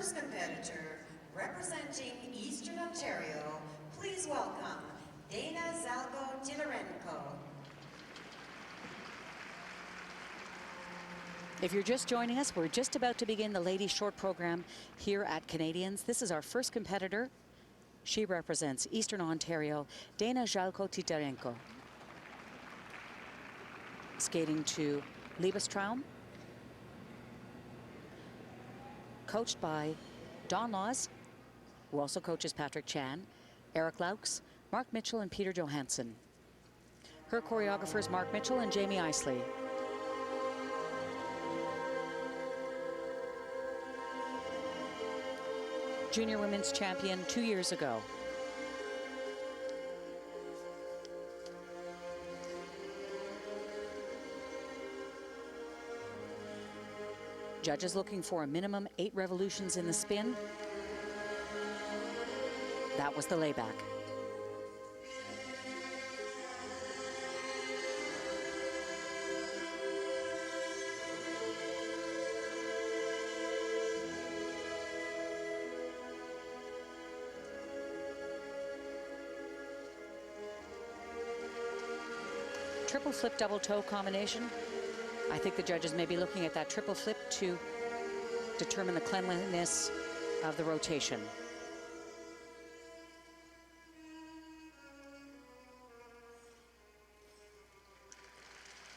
first competitor, representing Eastern Ontario, please welcome Dana Zalko-Titarenko. If you're just joining us, we're just about to begin the ladies short program here at Canadians. This is our first competitor. She represents Eastern Ontario, Dana Zalko-Titarenko. Skating to Liebestraum. Coached by Don Laws, who also coaches Patrick Chan, Eric Laux, Mark Mitchell, and Peter Johansson. Her choreographers, Mark Mitchell and Jamie Isley. Junior women's champion 2 years ago. Judges looking for a minimum 8 revolutions in the spin. That was the layback. Triple flip, double toe combination. I think the judges may be looking at that triple flip to determine the cleanliness of the rotation.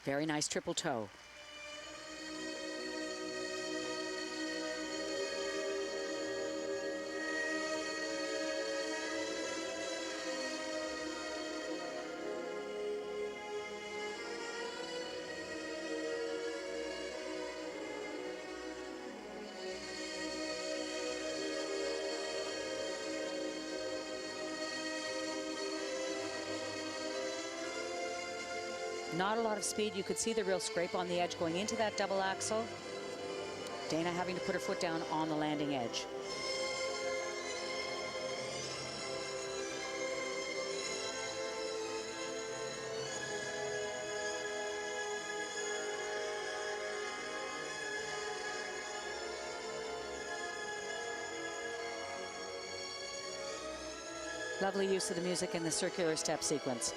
Very nice triple toe. Not a lot of speed. You could see the real scrape on the edge going into that double axel. Dana having to put her foot down on the landing edge. Lovely use of the music in the circular step sequence.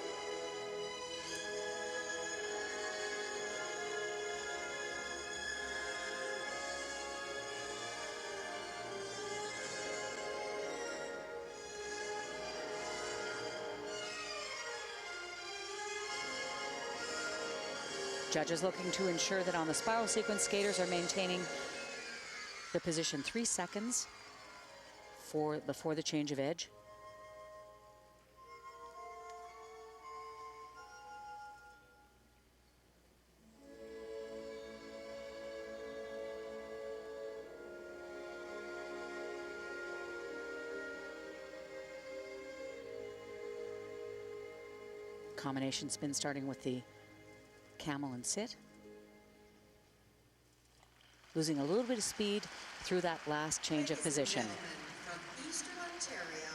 Judges looking to ensure that on the spiral sequence, skaters are maintaining the position 3 seconds before the change of edge. Combination spin starting with the camel and sit. Losing a little bit of speed through that last change of position. From Eastern Ontario,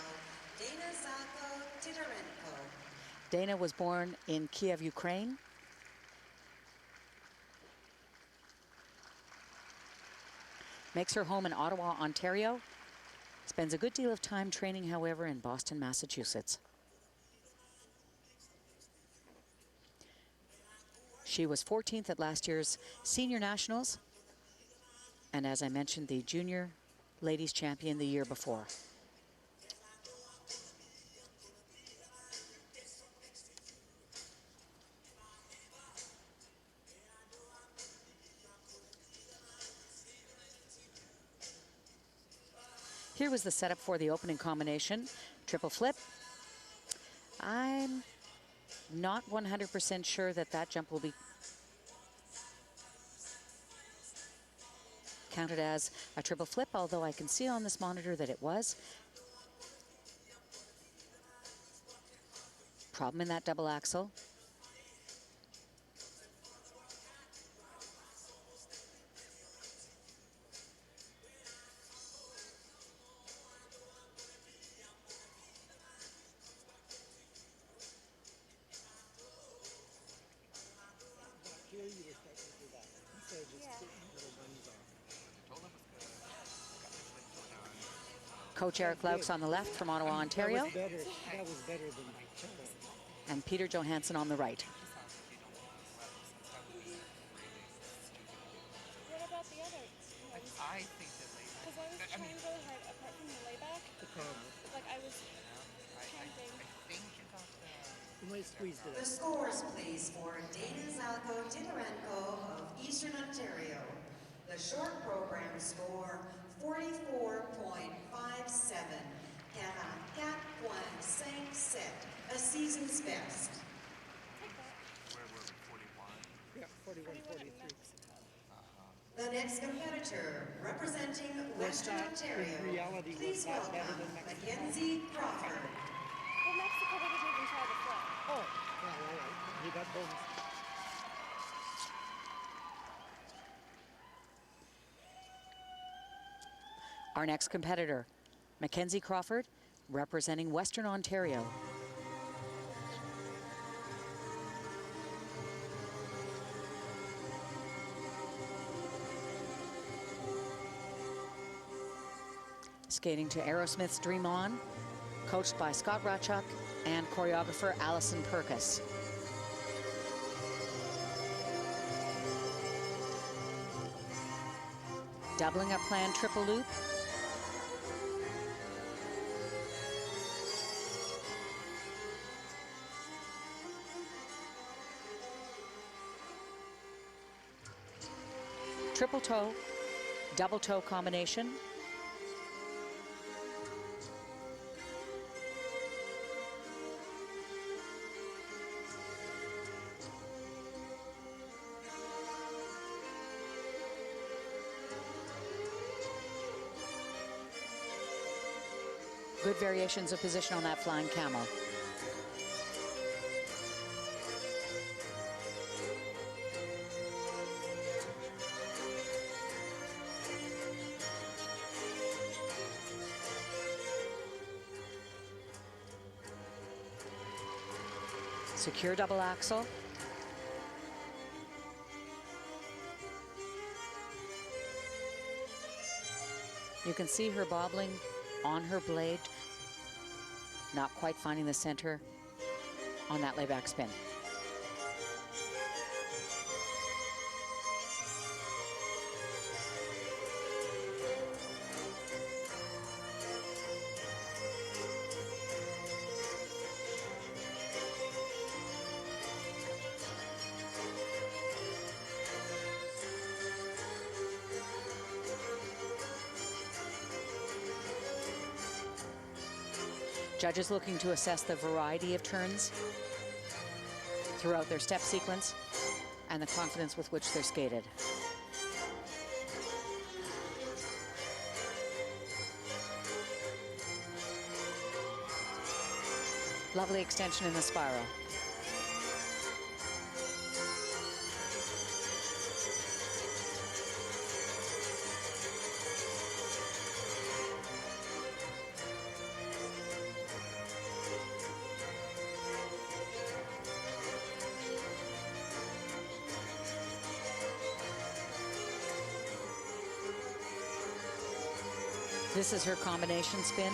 Dana Zalko-Titarenko. Dana was born in Kiev, Ukraine. Makes her home in Ottawa, Ontario. Spends a good deal of time training, however, in Boston, Massachusetts. She was 14th at last year's Senior Nationals, and as I mentioned, the Junior Ladies Champion the year before. Here was the setup for the opening combination. Triple flip. I'm not 100% sure that that jump will be counted as a triple flip, although I can see on this monitor that it was. Problem in that double axel. Coach Eric Laux on the left from Ottawa, Ontario, That was better than my cello. and Peter Johansson on the right. What about the others? I think that Because I was I trying mean, really hard, apart from the layback, like I was chanting. I think about You might squeeze it The out. scores, please, for Dana Zalko Titarenko of Eastern Ontario. The short program score, 44.57. 44.57, a season's best. where were we, 41? Yeah, 41, 43. The next competitor, representing Western that Ontario, in reality was please that better welcome than Mexico? Mackenzie Crawford. Well, Mexico didn't even try the flip. Oh, yeah, all right. You got bonus. Our next competitor, Mackenzie Crawford, representing Western Ontario. Skating to Aerosmith's Dream On, coached by Scott Ratchuk and choreographer Allison Perkis. Doubling up plan triple loop. Triple toe, double toe combination. Good variations of position on that flying camel. Secure double axel. You can see her bobbling on her blade, not quite finding the center on that layback spin. Judges looking to assess the variety of turns throughout their step sequence and the confidence with which they're skated. Lovely extension in the spiral. This is her combination spin.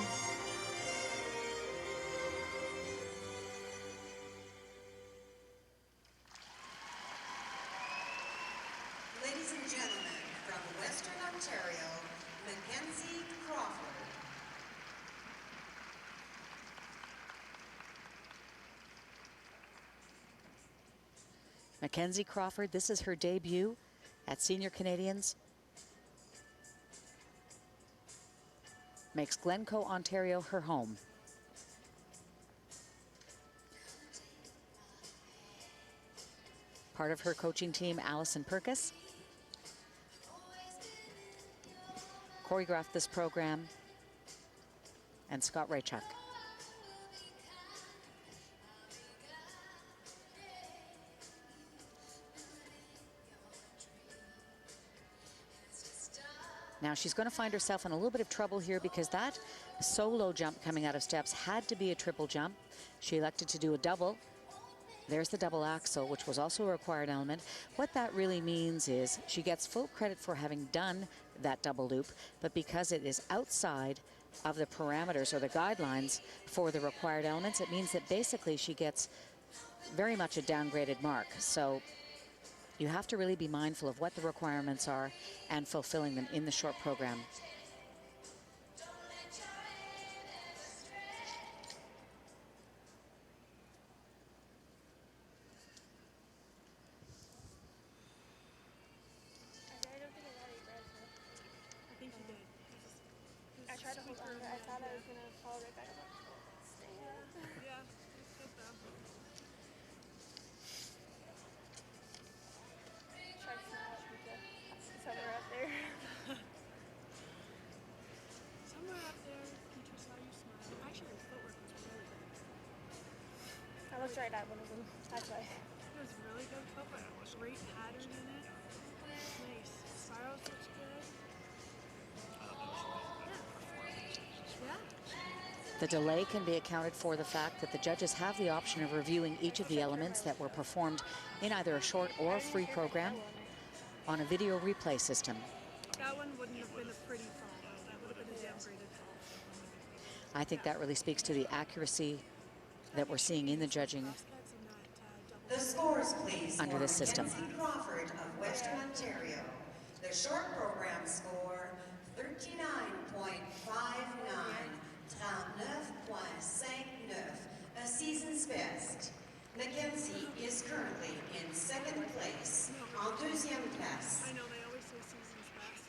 Ladies and gentlemen, from Western Ontario, Mackenzie Crawford. Mackenzie Crawford, this is her debut at Senior Canadians. Makes Glencoe, Ontario her home. Part of her coaching team, Allison Perkis. Choreographed this program, and Scott Raychuk. Now she's going to find herself in a little bit of trouble here because that solo jump coming out of steps had to be a triple jump. She elected to do a double. There's the double axel, which was also a required element. What that really means is she gets full credit for having done that double loop, but because it is outside of the parameters or the guidelines for the required elements, it means that basically she gets very much a downgraded mark. So you have to really be mindful of what the requirements are and fulfilling them in the short program. I don't think I got it right. I think you did. I tried to hold on, but I thought I was gonna fall right back. I was like, oh, stay up. Yeah, it's good though. Try to smile at people somewhere up there. Somewhere up there, teacher saw you smile. Actually, your footwork was really good. I looked right at one of them. That's why. It was really good footwork. Great pattern in it. Nice. Spirals looks good. Yeah. The delay can be accounted for the fact that the judges have the option of reviewing each of the elements that were performed in either a short or a free program on a video replay system. That one wouldn't have been a pretty fall, though. That would have been a downgraded fall. I think that really speaks to the accuracy that we're seeing in the judging Crosscuts and that double. The scores, please, Under for this system. Mackenzie Crawford of Western Ontario. The short program score, 39.59, 39.59, a season's best. Mackenzie is currently in second place, en deuxième place. I know they always say season's best.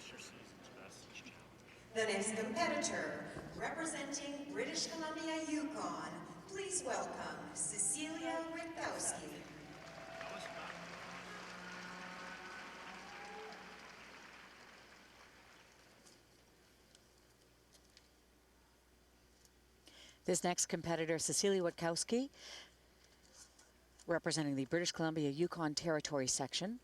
The next competitor, representing British Columbia Yukon, please welcome Cecilia Witkowski. This next competitor, Cecilia Witkowski, representing the British Columbia Yukon Territory section.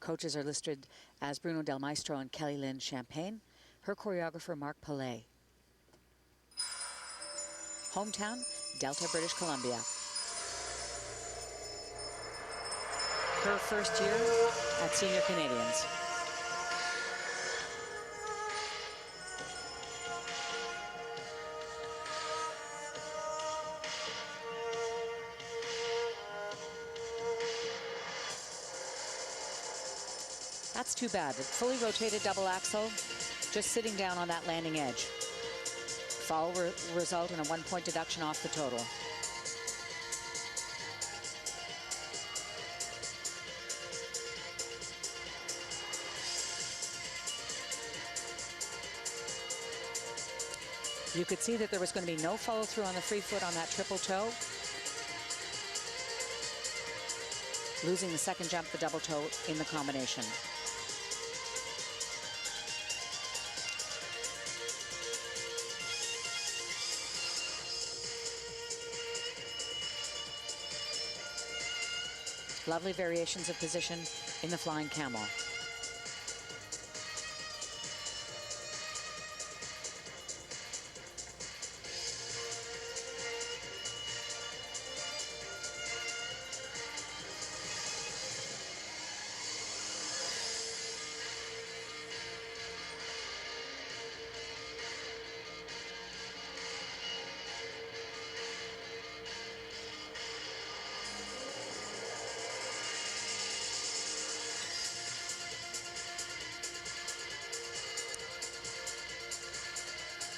Coaches are listed as Bruno Del Maestro and Kelly Lynn Champagne. Her choreographer, Mark Palais. Hometown, Delta, British Columbia. Her first year at Senior Canadians. That's too bad. The fully rotated double axel, just sitting down on that landing edge. Fall will result in a 1-point deduction off the total. You could see that there was going to be no follow through on the free foot on that triple toe. Losing the second jump, the double toe in the combination. Lovely variations of position in the flying camel.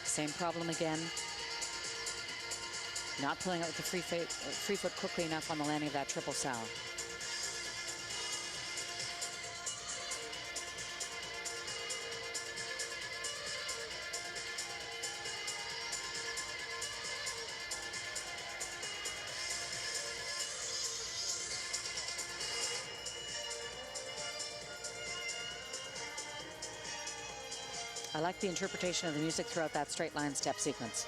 Same problem again. Not pulling out with the free foot quickly enough on the landing of that triple sow. I like the interpretation of the music throughout that straight line step sequence.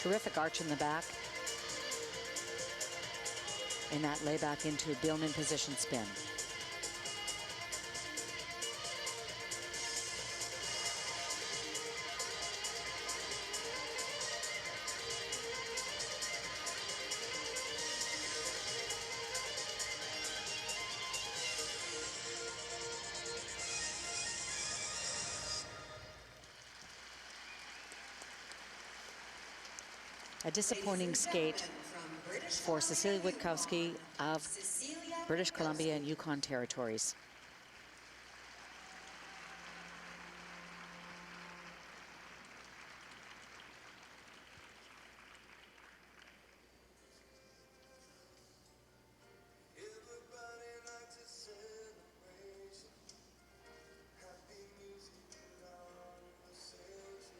Terrific arch in the back. In that layback into a Billman position spin. A disappointing Ladies and skate gentlemen, from British for Cecilia Columbia, Witkowski Yukon, of Cecilia British Columbia and Witkowski. Yukon territories. Everybody likes a celebration. Happy music, conversation.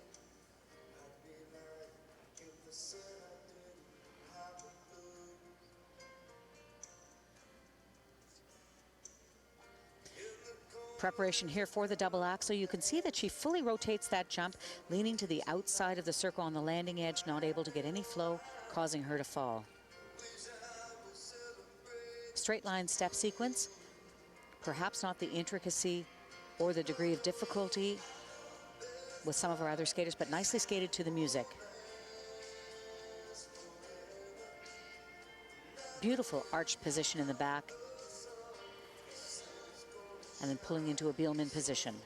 Happy life if the said I didn't have a clue. Preparation here for the double axel. You can see that she fully rotates that jump, leaning to the outside of the circle on the landing edge, not able to get any flow, causing her to fall. Straight line step sequence, perhaps not the intricacy or the degree of difficulty with some of our other skaters, but nicely skated to the music. Beautiful arched position in the back, and then pulling into a Bielmann position.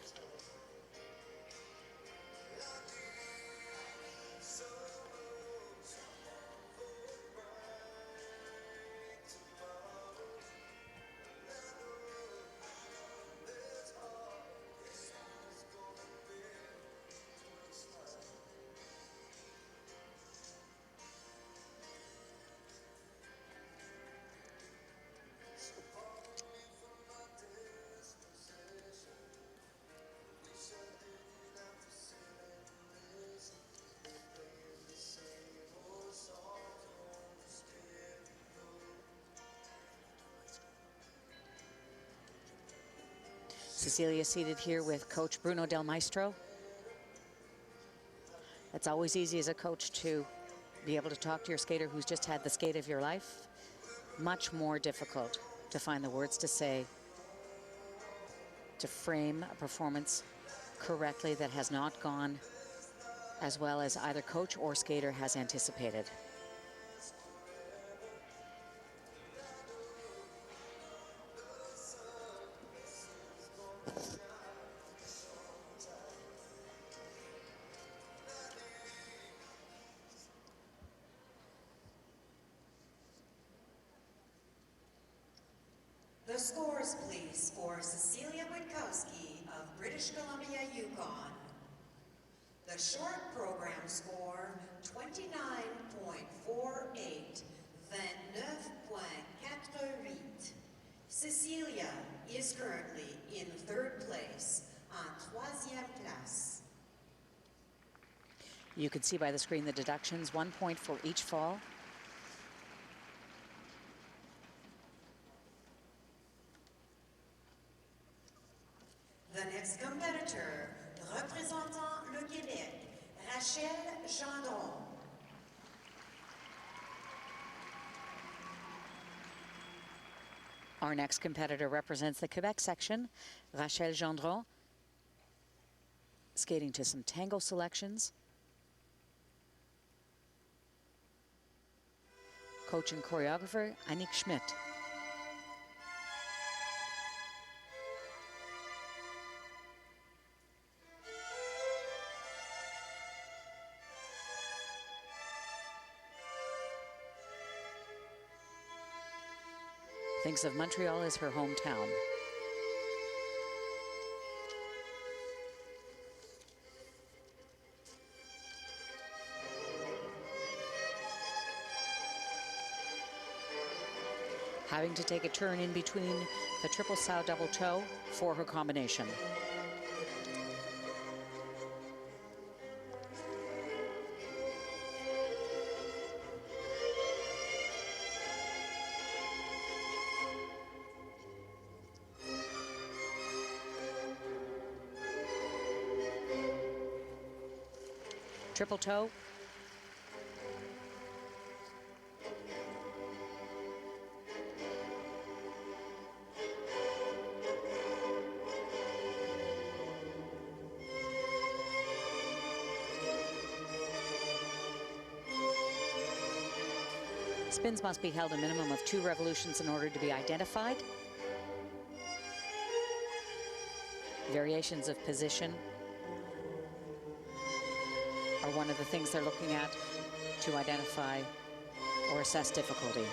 Cecilia seated here with Coach Bruno Del Maestro. It's always easy as a coach to be able to talk to your skater who's just had the skate of your life. Much more difficult to find the words to say, to frame a performance correctly that has not gone as well as either coach or skater has anticipated. The scores, please, for Cecilia Witkowski of British Columbia, Yukon. The short program score, 29.48, 29.88. Cecilia is currently in third place, en troisième place. You can see by the screen the deductions, 1 point for each fall. The next competitor, représentant le Québec, Rachel Gendron. Our next competitor represents the Quebec section, Rachel Gendron, skating to some tango selections. Coach and choreographer, Annick Schmidt. Thinks of Montreal as her hometown. Having to take a turn in between the triple sow double toe for her combination. Triple toe. Spins must be held a minimum of 2 revolutions in order to be identified. Variations of position are one of the things they're looking at. to identify or assess difficulty.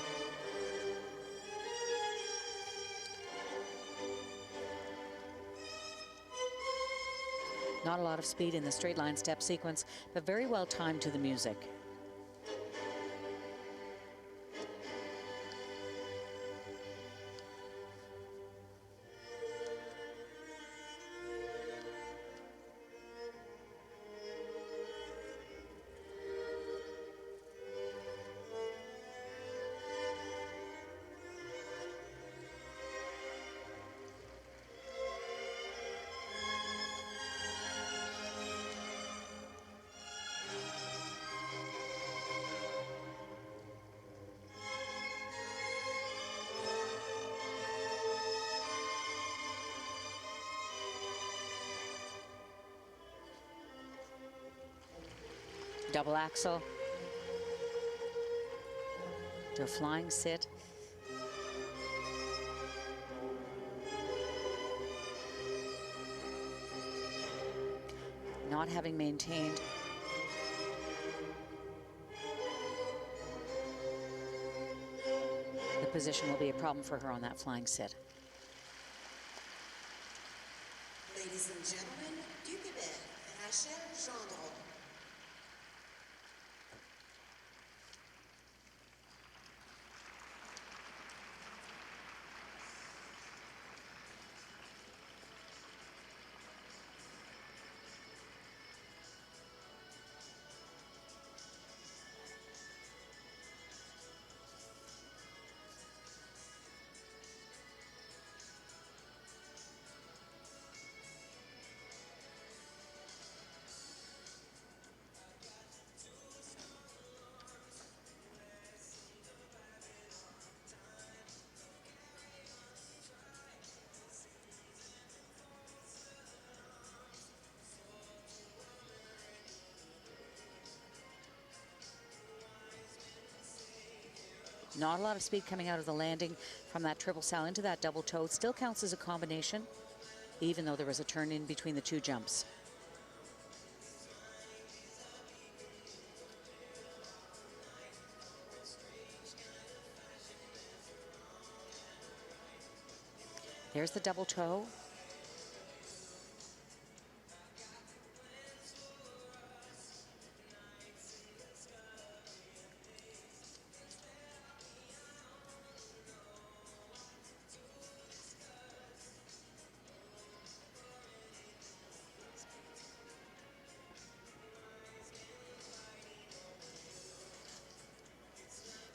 Not a lot of speed in the straight line step sequence, but very well timed to the music. Double axel to a flying sit. Not having maintained the position will be a problem for her on that flying sit. Ladies and gentlemen, du Québec, Rachel Gendron. Not a lot of speed coming out of the landing from that triple sow into that double toe. It still counts as a combination, even though there was a turn in between the two jumps. There's the double toe.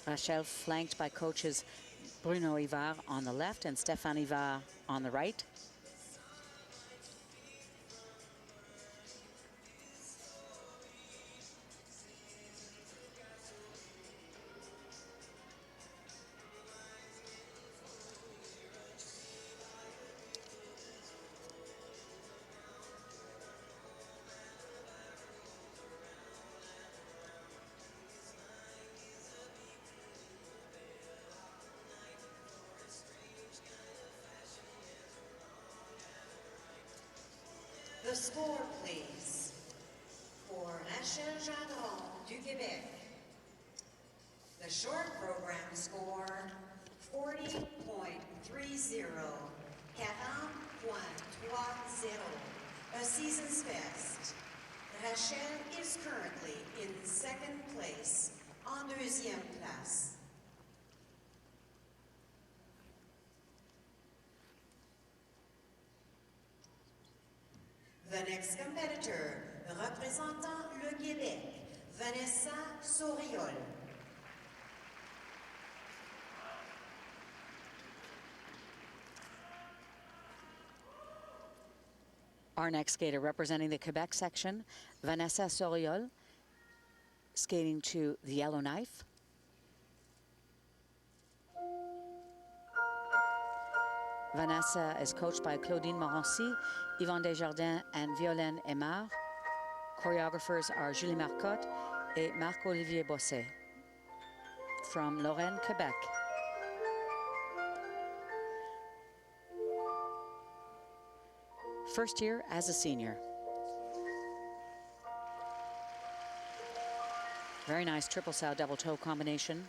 Rachel flanked by coaches Bruno Ivar on the left and Stéphane Ivar on the right. The score, please, for Rachel Gendron du Québec. The short program score, 40.30, 40.30, a season's best. Rachel is currently in second place, en deuxième place. The next competitor, représentant le Québec, Vanessa Soriol. Our next skater representing the Quebec section, Vanessa Soriol, skating to the yellow knife. Vanessa is coached by Claudine Morancy, Yvonne Desjardins, and Violaine Aymar. Choreographers are Julie Marcotte et Marc-Olivier Bosset from Lorraine, Quebec. First year as a senior. Very nice triple sow double toe combination.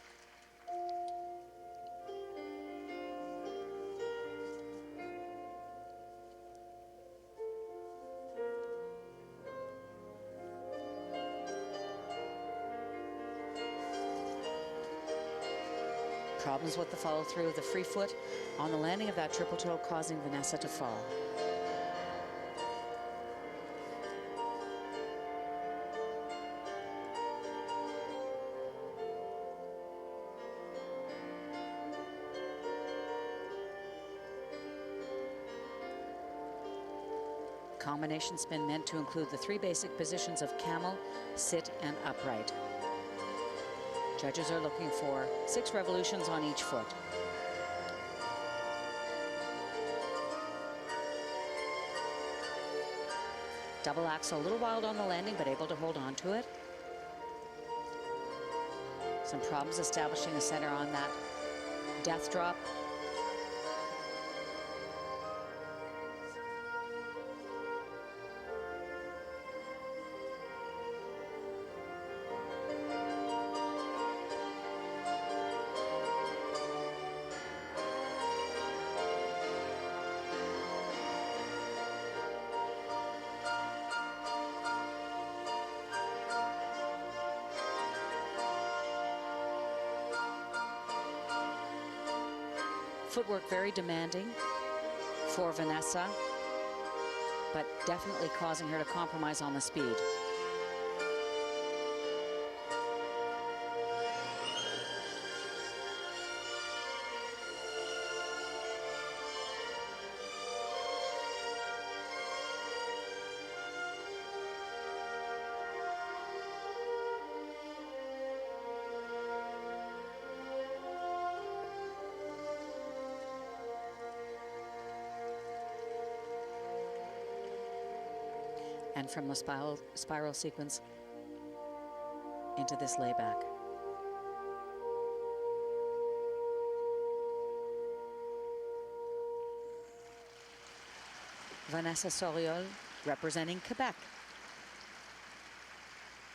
Problems with the follow through of the free foot on the landing of that triple toe, causing Vanessa to fall. Combination spin meant to include the 3 basic positions of camel, sit, and upright. Judges are looking for 6 revolutions on each foot. Double axel, a little wild on the landing, but able to hold on to it. Some problems establishing the center on that death drop. Footwork very demanding for Vanessa, but definitely causing her to compromise on the speed. And from the spiral sequence into this layback. Vanessa Soriol, representing Quebec.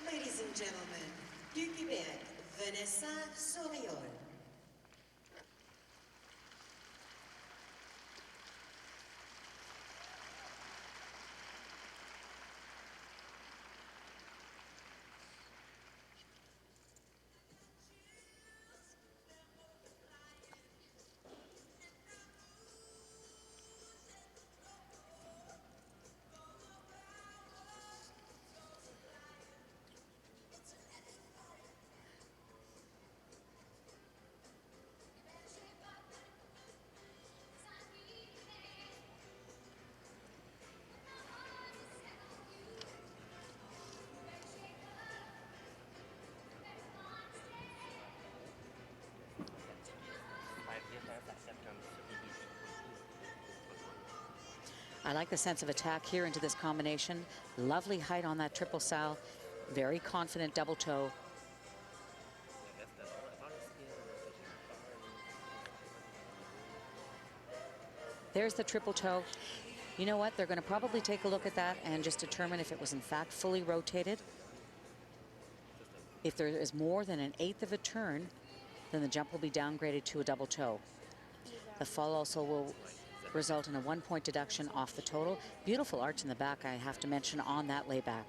Ladies and gentlemen, du Québec, Vanessa Soriol. I like the sense of attack here into this combination. Lovely height on that triple sow. Very confident double toe. There's the triple toe. You know what? They're going to probably take a look at that and just determine if it was in fact fully rotated. If there is more than 1/8 of a turn, then the jump will be downgraded to a double toe. The fall also will result in a 1-point deduction off the total. Beautiful arch in the back, I have to mention, on that layback.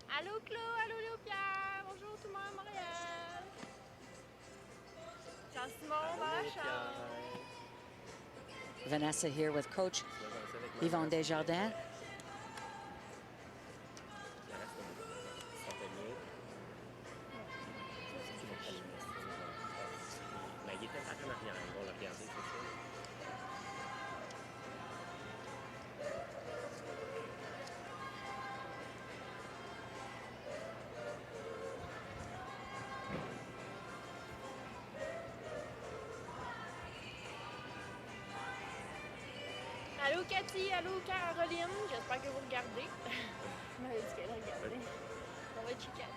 Allô Claude, allô Léo-Pierre, bonjour tout le monde à Montréal. Jean-Simon Marchand. Vanessa here with coach Yvon Desjardins. Allô Cathy, allô Caroline, j'espère que vous regardez. Je m'avais dit qu'elle regardait. On va checker.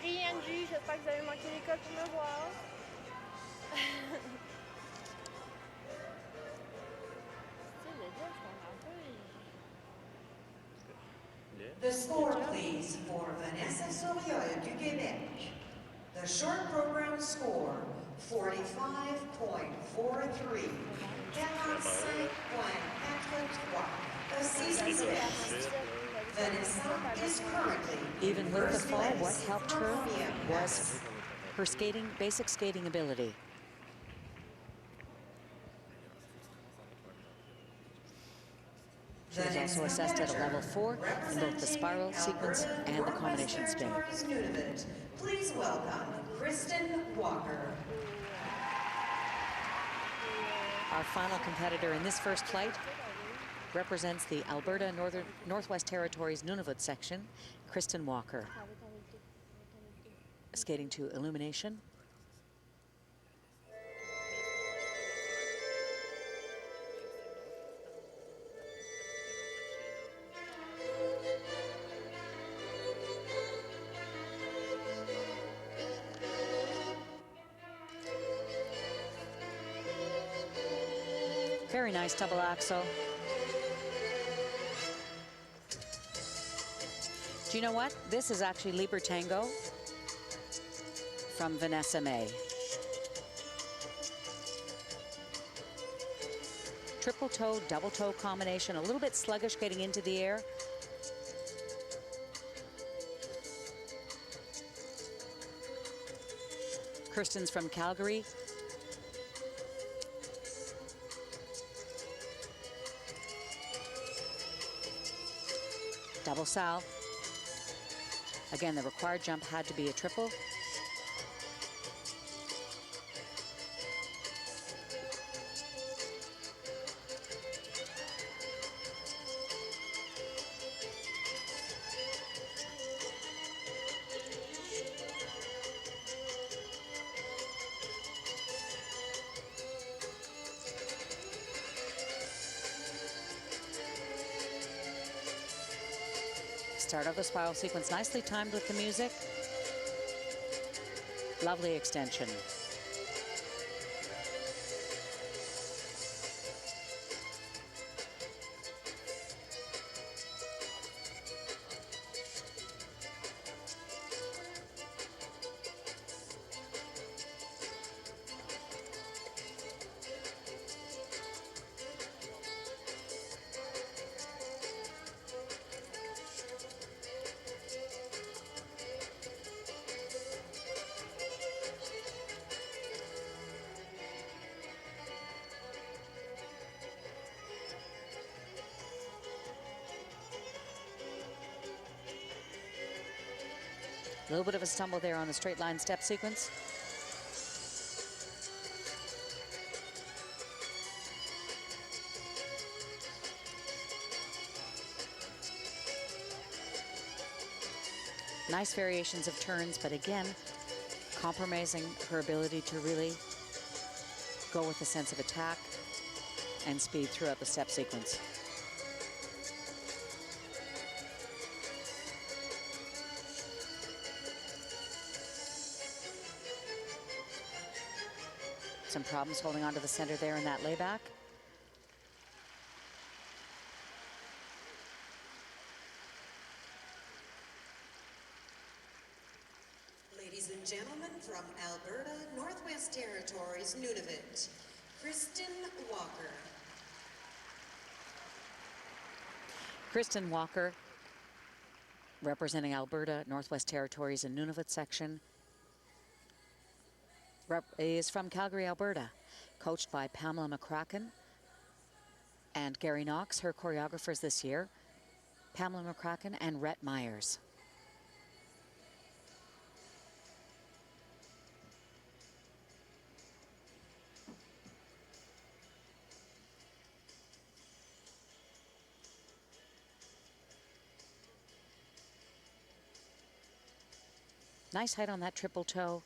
Angie, j'espère que vous avez manqué l'école pour me voir. Tu sais, le gars, je comprends pas. The score, please, for Vanessa Souriol du Québec. The short program score, 45.43. 45.83. A season's best. Vanessa is currently Even with the first fall, what place helped for her Columbia was her skating, basic skating ability. She was also assessed at a level 4 in both the spiral sequence and the combination spin. Nunavut. Please welcome Kristen Walker. Our final competitor in this first flight represents the Alberta Northwest Territories Nunavut section, Kristen Walker. Skating to Illumination. Very nice double axel. Do you know what? This is actually Liber Tango from Vanessa May. Triple toe, double toe combination, a little bit sluggish getting into the air. Kirsten's from Calgary. Double sal. Again, the required jump had to be a triple. Start of the spiral sequence, nicely timed with the music. Lovely extension. A little bit of a stumble there on the straight line step sequence. Nice variations of turns, but again, compromising her ability to really go with a sense of attack and speed throughout the step sequence. Some problems holding on to the center there in that layback. Ladies and gentlemen, from Alberta, Northwest Territories, Nunavut, Kristen Walker. Kristen Walker, representing Alberta, Northwest Territories and Nunavut section, is from Calgary, Alberta, coached by Pamela McCracken and Gary Knox, her choreographers this year, Pamela McCracken and Rhett Myers. Nice height on that triple toe.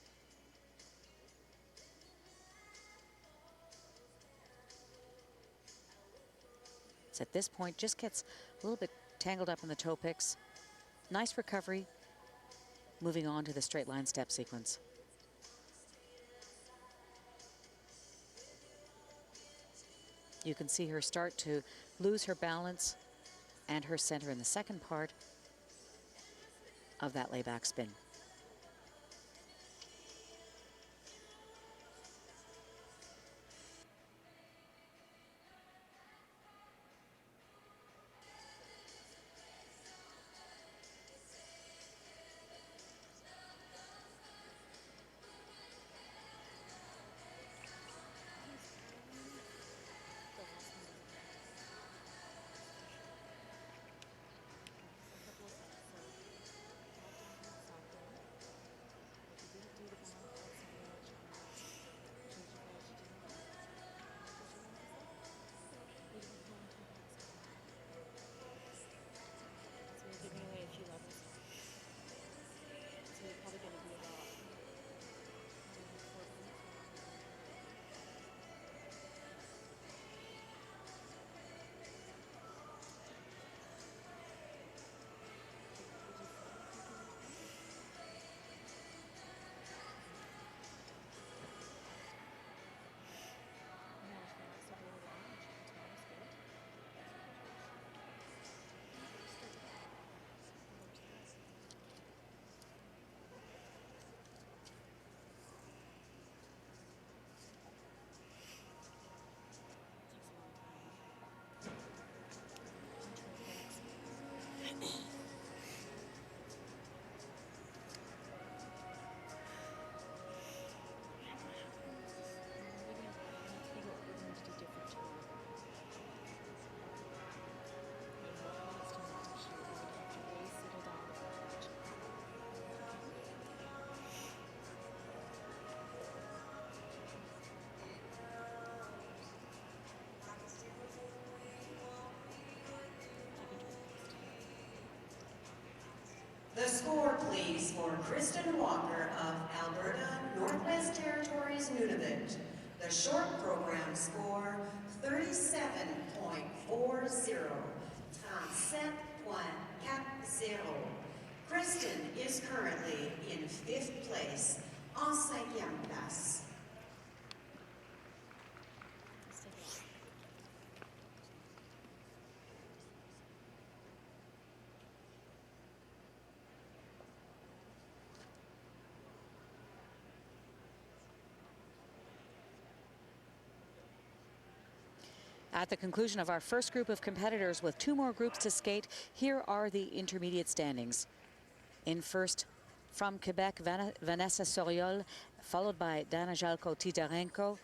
It's at this point just gets a little bit tangled up in the toe picks. Nice recovery. moving on to the straight line step sequence. You can see her start to lose her balance and her center in the second part of that layback spin. The score, please, for Kristen Walker of Alberta Northwest Territories Nunavut. The short program score, 37.40, 37.40. Kristen is currently in 5th place, en 5e place. At the conclusion of our first group of competitors with 2 more groups to skate, here are the intermediate standings. In first, from Quebec, Vanessa Soriol, followed by Dana Jalko-Titarenko,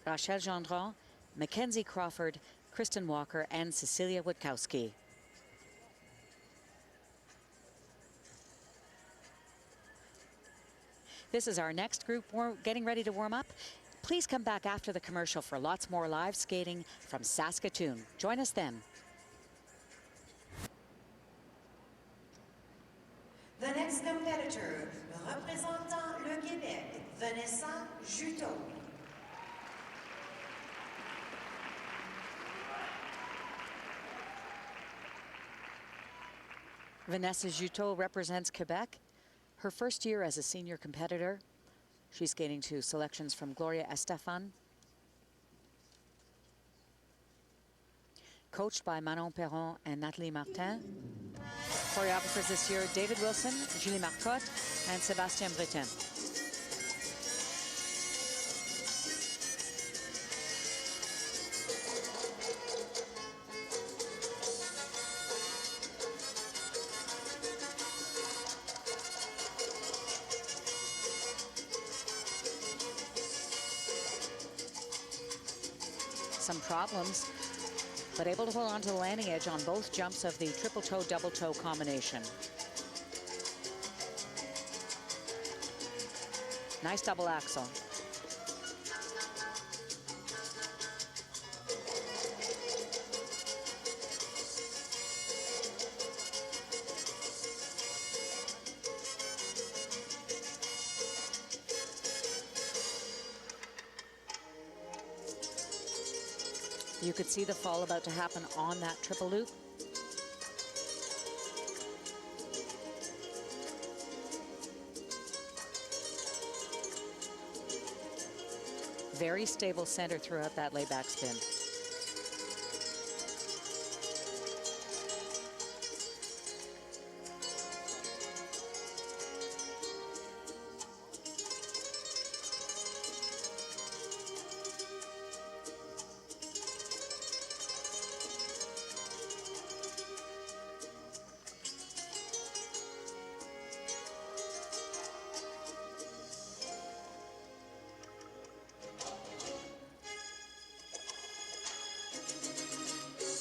Rachel Gendron, Mackenzie Crawford, Kristen Walker, and Cecilia Witkowski. This is our next group. We're getting ready to warm up. Please come back after the commercial for lots more live skating from Saskatoon. Join us then. The next competitor, représentant le Québec, Vanessa Juteau. Vanessa Juteau represents Quebec. Her first year as a senior competitor. She's skating to selections from Gloria Estefan. Coached by Manon Perron and Nathalie Martin. Choreographers this year, David Wilson, Julie Marcotte, and Sébastien Breton. Some problems, but able to hold on to the landing edge on both jumps of the triple toe, double toe combination. Nice double axel. You could see the fall about to happen on that triple loop. very stable center throughout that layback spin.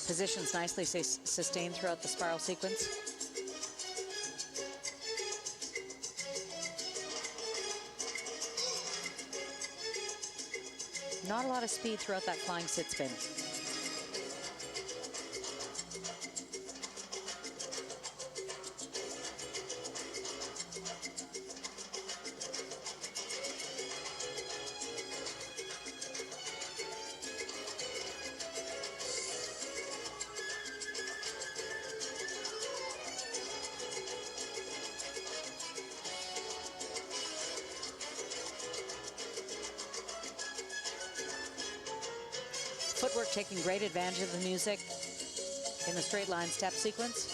Positions nicely sustained throughout the spiral sequence. Not a lot of speed throughout that flying sit spin. Footwork taking great advantage of the music in the straight line step sequence.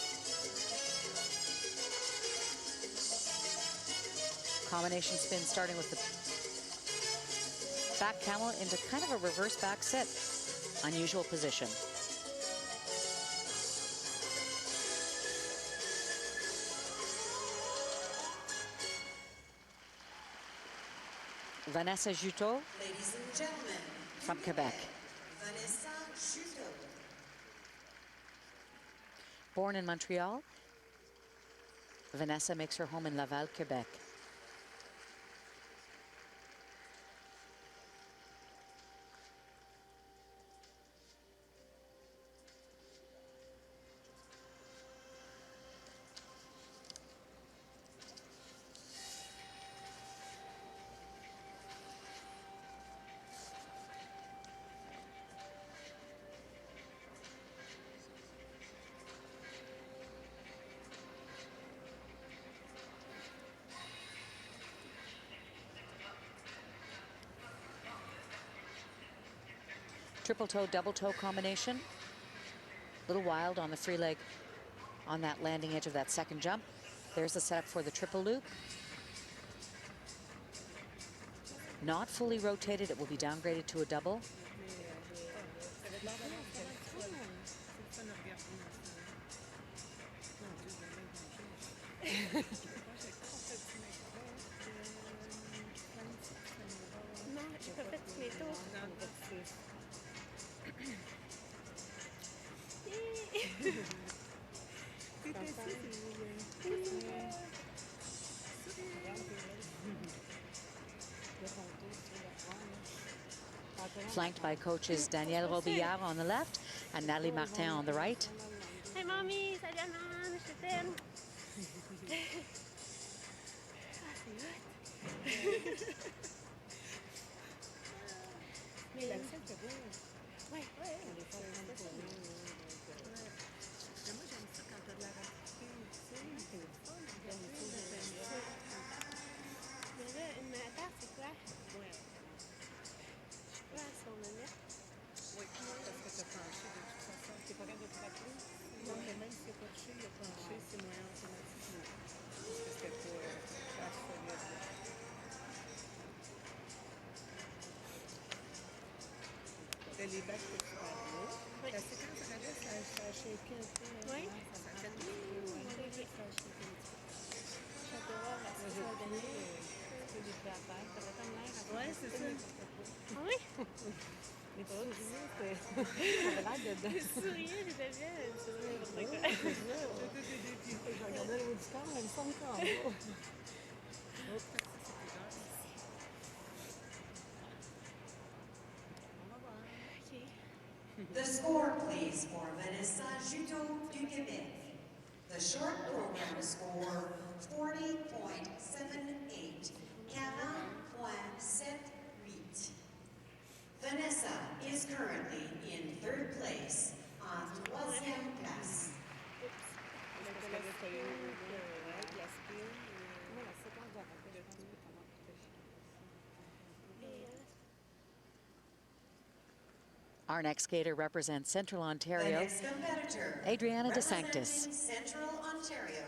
Combination spin starting with the back camel into kind of a reverse back sit. Unusual position. Vanessa Juteau Ladies and gentlemen, from Quebec. Vanessa Juteau. Born in Montreal, Vanessa makes her home in Laval, Quebec. Triple toe, double toe combination. A little wild on the free leg on that landing edge of that second jump. There's the setup for the triple loop. Not fully rotated, it will be downgraded to a double. Non, j'ai pas fait tous mes tours. Flanked by coaches Danielle Robillard on the left and Nathalie Martin on the right. Hey, mommy, salut, maman, je t'aime. Ah, c'est hot. Mais la scène, c'est beau. Ouais, ouais. Moi, j'aime ça quand t'as de la rapidité, tu sais. C'est le fun. Mais là, une terre, c'est quoi? Ouais. Je sais pas si on le met. Oui, parce que t'as penché de toute façon. T'es pas capable de te rappeler? Non, mais même si t'as pas touché, il a penché, c'est moyen automatique. Parce que c'était pas solide. Les bacs, c'est super beau. Oui. La séquence à la ça a shaké un peu. Oui. Ça a fait un peu. Ça a shaké un petit peu. J'adore la séquence de des affaires. Ça va comme l'air. Oui, c'est ça. Ah oui? Les sourires, ça avait l'air de... Les sourires, j'étais bien. C'est n'importe quoi. Je regardais le haut du corps, mais il me semble qu'en bas. The score, please, for Vanessa Juteau du Québec. The short program score, 40.78, 40.78. Vanessa is currently in third place, en troisième place. Our next skater represents Central The Ontario, next competitor, Adriana representing DeSanctis. Central Ontario,